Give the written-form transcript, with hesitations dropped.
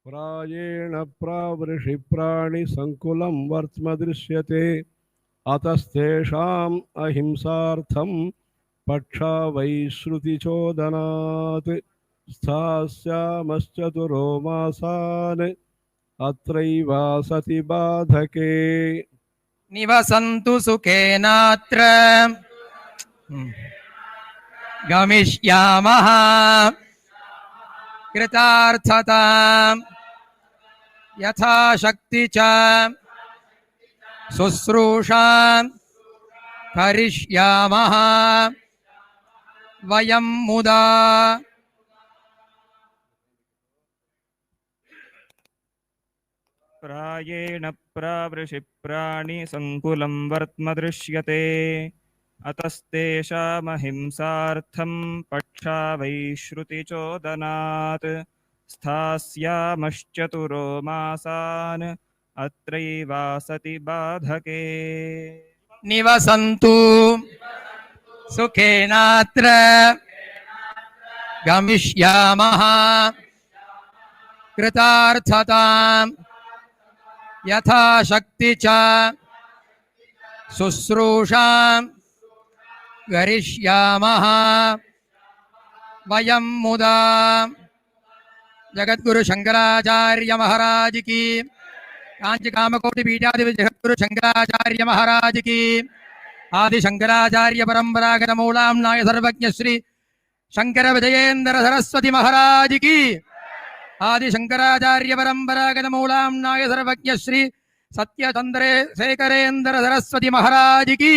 प्रायेण प्रावृषि प्राणिसङ्कुलं वर्त्म दृश्यते अतस्तेषाम् अहिंसार्थं पक्षा वै श्रुतिचोदनात् स्थास्यामश्चतुरो मासान् अत्रैवासति बाधके निवसन्तु सुखेनात्र गमिष्यामः कृतार्थताम् यथाशक्ति च शुश्रूषां करिष्यामः वयं मुदा प्रायेण प्रावृषि प्राणिसङ्कुलं वर्त्म दृश्यते अतस्तेषामहिंसार्थं पक्षा वै श्रुतिचोदनात् स्थास्यामश्चतुरो मासान् अत्रैवासति बाधके निवसन्तु सुखेनात्र गमिष्यामः कृतार्थताम् यथाशक्ति च शुश्रूषां करिष्यामः वयं मुदा। जगद्गुरु शंकराचार्य महाराज की, कांची कामकोटि पीठाधिपति जगद्गुरु शंकराचार्य महाराज की, आदि शंकराचार्य परंपरागत मूलाम्नाय सर्वज्ञ श्री शंकर विजयेंद्र सरस्वती महाराज की, आदि शंकराचार्य परंपरागत मूलाम्नाय सर्वज्ञ श्री सत्यचंद्र शेखरेंद्र सरस्वती महाराज की।